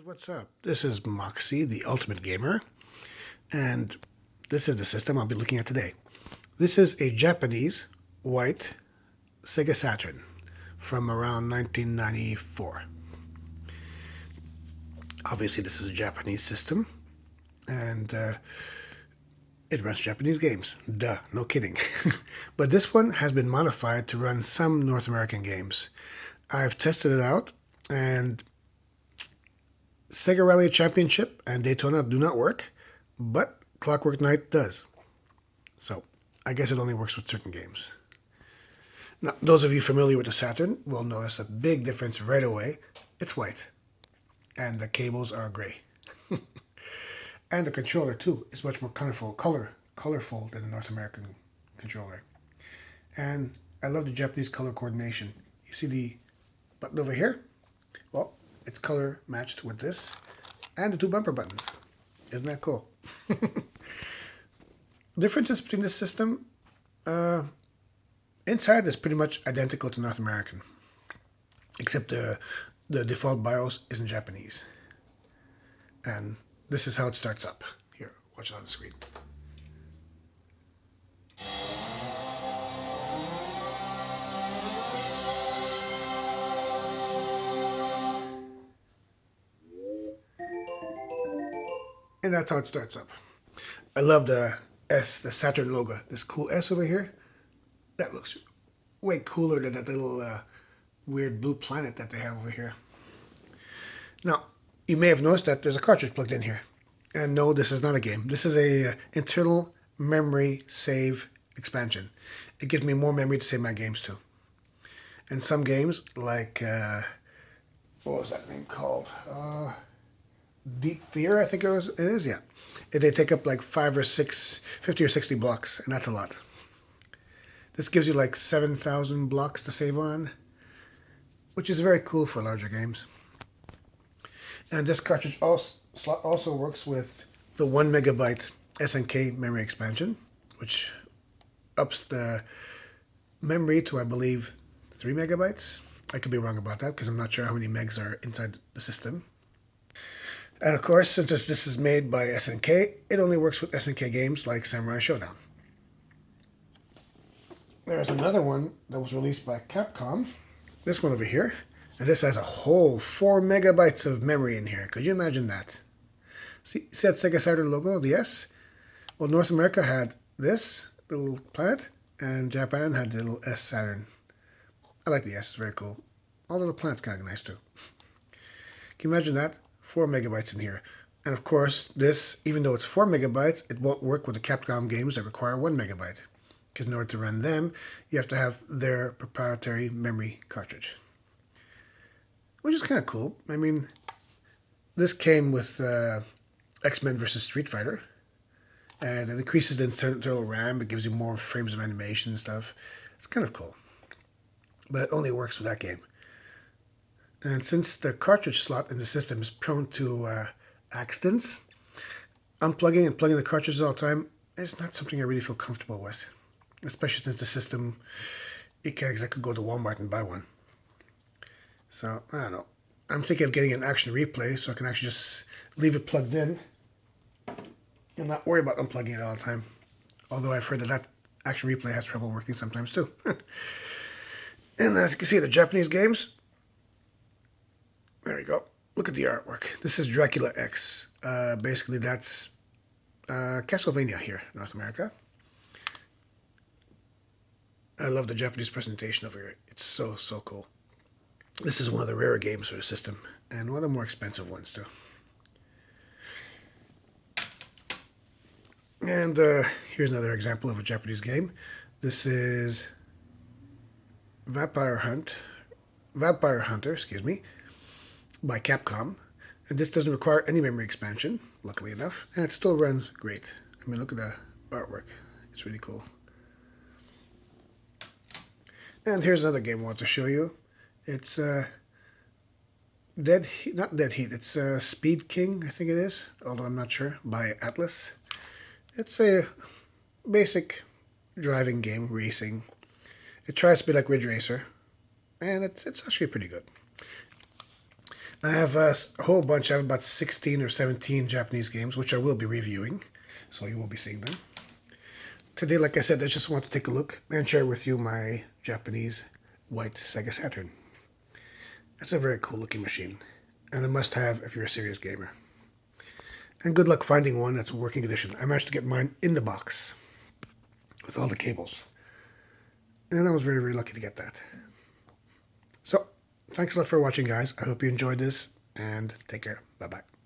What's up? This is Moxie, the Ultimate Gamer, and this is the system I'll be looking at today. This is a Japanese white Sega Saturn from around 1994. Obviously, this is a Japanese system, and it runs Japanese games. Duh, no kidding. But this one has been modified to run some North American games. I've tested it out, and Sega Rally Championship and Daytona do not work, but Clockwork Knight does. So, I guess it only works with certain games. Now, those of you familiar with the Saturn will notice a big difference right away. It's white, and the cables are gray. And the controller, too, is much more colorful than the North American controller. And I love the Japanese color coordination. You see the button over here? Well, it's color matched with this and the two bumper buttons. Isn't that cool? Differences between this system, inside is pretty much identical to North American, except the default BIOS is in Japanese. And this is how it starts up. Here, watch it on the screen. And that's how it starts up. I love the Saturn logo. This cool S over here. That looks way cooler than that little weird blue planet that they have over here. Now, you may have noticed that there's a cartridge plugged in here. And no, this is not a game. This is a internal memory save expansion. It gives me more memory to save my games to. And some games, like, what was that name called? Deep Fear, I think it is, yeah. They take up like 50 or 60 blocks, and that's a lot. This gives you like 7,000 blocks to save on, which is very cool for larger games. And this cartridge also works with the 1 megabyte SNK memory expansion, which ups the memory to, I believe, 3 megabytes. I could be wrong about that because I'm not sure how many megs are inside the system. And of course, since this is made by SNK, it only works with SNK games like Samurai Showdown. There's another one that was released by Capcom, this one over here, and this has a whole 4 megabytes of memory in here. Could you imagine that? See that Sega Saturn logo, the S? Well, North America had this little planet, and Japan had the little S Saturn. I like the S, it's very cool. Although the planet's kind of nice too. Can you imagine that? 4 megabytes in here. And of course, this, even though it's 4 megabytes, it won't work with the Capcom games that require 1 megabyte. Because in order to run them, you have to have their proprietary memory cartridge. Which is kind of cool. I mean, this came with X-Men vs. Street Fighter. And it increases the internal RAM. It gives you more frames of animation and stuff. It's kind of cool. But it only works with that game. And since the cartridge slot in the system is prone to accidents, unplugging and plugging the cartridges all the time is not something I really feel comfortable with. Especially since the system, you can't exactly go to Walmart and buy one. So, I don't know. I'm thinking of getting an action replay so I can actually just leave it plugged in and not worry about unplugging it all the time. Although I've heard that action replay has trouble working sometimes too. And as you can see, the Japanese games, there we go. Look at the artwork. This is Dracula X. Basically, that's Castlevania here, North America. I love the Japanese presentation over here. It's so cool. This is one of the rarer games for the system, and one of the more expensive ones, too. And here's another example of a Japanese game. This is Vampire Hunter, excuse me, by Capcom, and this doesn't require any memory expansion, luckily enough, and it still runs great. I mean, look at the artwork. It's really cool. And here's another game I want to show you. It's not Dead Heat, it's Speed King, I think it is, although I'm not sure, by Atlas. It's a basic driving game, racing. It tries to be like Ridge Racer, and it's actually pretty good. I have a whole bunch. I have about 16 or 17 Japanese games, which I will be reviewing, so you will be seeing them. Today, like I said, I just want to take a look and share with you my Japanese white Sega Saturn. It's a very cool looking machine, and a must-have if you're a serious gamer. And good luck finding one that's working condition. I managed to get mine in the box with all the cables, and I was very, very lucky to get that. So, thanks a lot for watching, guys. I hope you enjoyed this, and take care. Bye-bye.